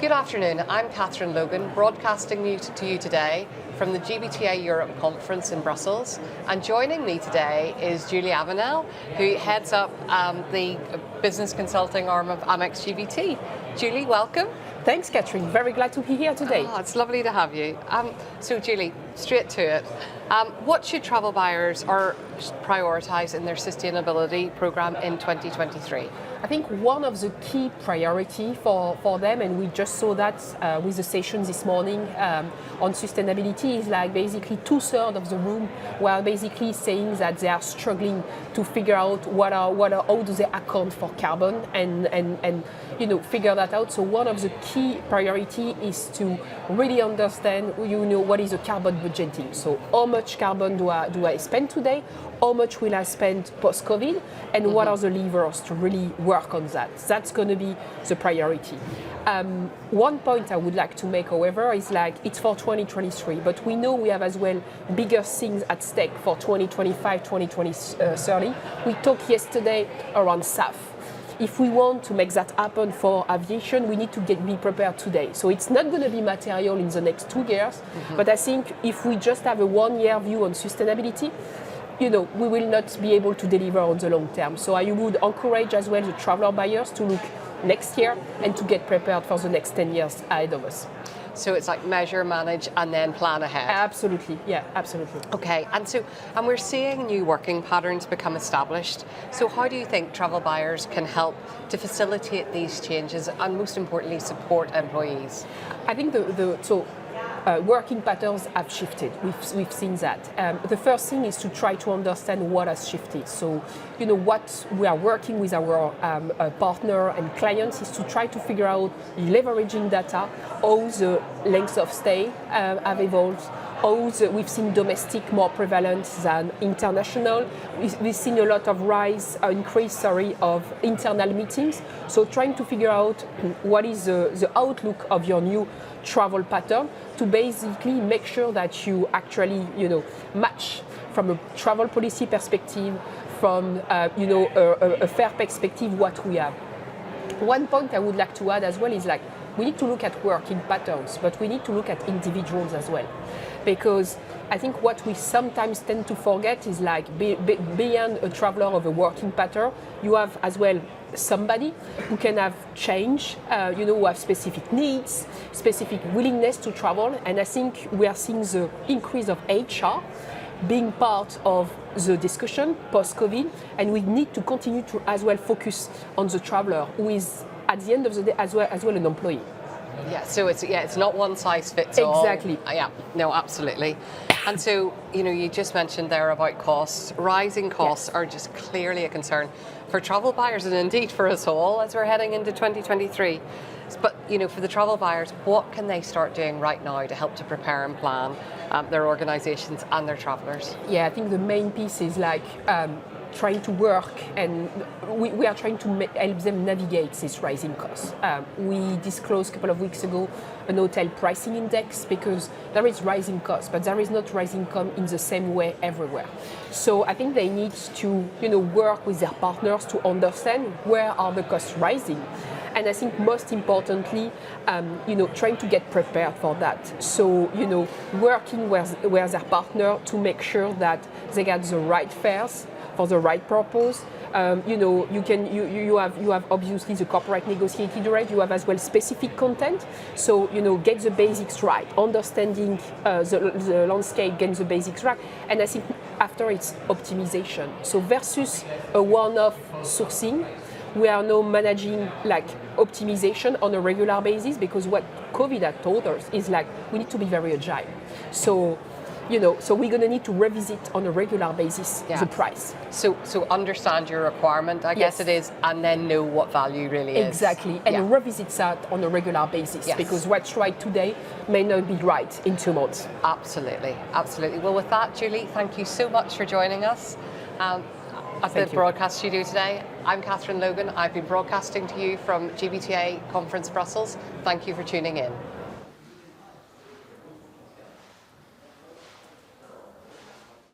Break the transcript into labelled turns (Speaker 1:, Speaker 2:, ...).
Speaker 1: Good afternoon, I'm Catherine Logan, broadcasting to you today from the GBTA Europe conference in Brussels. And joining me today is Julie Avenel, who heads up the business consulting arm of Amex GBT. Julie, welcome.
Speaker 2: Thanks, Catherine. Very glad to be here today.
Speaker 1: Oh, it's lovely to have you. So Julie, straight to it. What should travel buyers prioritise in their sustainability programme in 2023?
Speaker 2: I think one of the key priority for them, and we just saw that with the session this morning on sustainability, is like basically 2/3 of the room were basically saying that they are struggling to figure out how do they account for carbon and figure that out. So one of the key priority is to really understand what is the carbon budgeting. So how much carbon do I spend today? How much will I spend post-COVID? And what are the levers to really work on that? That's going to be the priority. One point I would like to make, however, is like it's for 2023, but we know we have as well bigger things at stake for 2025, 2030. We talked yesterday around SAF. If we want to make that happen for aviation, we need to be prepared today. So it's not going to be material in the next 2 years, but I think if we just have a 1-year view on sustainability, we will not be able to deliver on the long term. So I would encourage as well the traveler buyers to look next year and to get prepared for the next 10 years ahead of us.
Speaker 1: So it's like measure, manage, and then plan ahead.
Speaker 2: Absolutely, yeah, absolutely.
Speaker 1: Okay, and we're seeing new working patterns become established. So how do you think travel buyers can help to facilitate these changes and most importantly support employees?
Speaker 2: I think working patterns have shifted. We've seen that. The first thing is to try to understand what has shifted. So, what we are working with our partner and clients is to try to figure out, leveraging data, how the lengths of stay have evolved. We've seen domestic more prevalent than international. We've seen a lot of increase of internal meetings. So trying to figure out what is the outlook of your new travel pattern to basically make sure that you actually, match from a travel policy perspective, from a fair perspective what we have. One point I would like to add as well is like we need to look at working patterns, but we need to look at individuals as well. Because I think what we sometimes tend to forget is like beyond a traveler of a working pattern, you have as well somebody who can have change, who have specific needs, specific willingness to travel. And I think we are seeing the increase of HR being part of the discussion post-COVID, and we need to continue to as well focus on the traveler who is at the end of the day as well an employee.
Speaker 1: Yeah, so it's not one size fits all.
Speaker 2: Exactly.
Speaker 1: Yeah, no, absolutely. And so, you just mentioned there about costs. Rising costs are just clearly a concern for travel buyers and indeed for us all as we're heading into 2023. But, for the travel buyers, what can they start doing right now to help to prepare and plan their organisations and their travellers?
Speaker 2: Yeah, I think the main piece is like trying to work, and we are trying to help them navigate this rising costs. We disclosed a couple of weeks ago an hotel pricing index because there is rising costs, but there is not rising income in the same way everywhere. So I think they need to work with their partners to understand where are the costs rising. And I think most importantly, trying to get prepared for that. So, working with their partner to make sure that they get the right fares for the right purpose. You have obviously the corporate negotiated rate. You have as well specific content. So get the basics right, understanding the landscape, get the basics right, and I think after it's optimization. So versus a one-off sourcing, we are now managing like optimization on a regular basis because what COVID had told us is like we need to be very agile. So we're going to need to revisit on a regular basis the price. So
Speaker 1: understand your requirement, I guess it is, and then know what value really is.
Speaker 2: Exactly, and revisit that on a regular basis because what's right today may not be right in 2 months.
Speaker 1: Absolutely, absolutely. Well, with that, Julie, thank you so much for joining us at the broadcast studio today. I'm Catherine Logan. I've been broadcasting to you from GBTA Conference Brussels. Thank you for tuning in.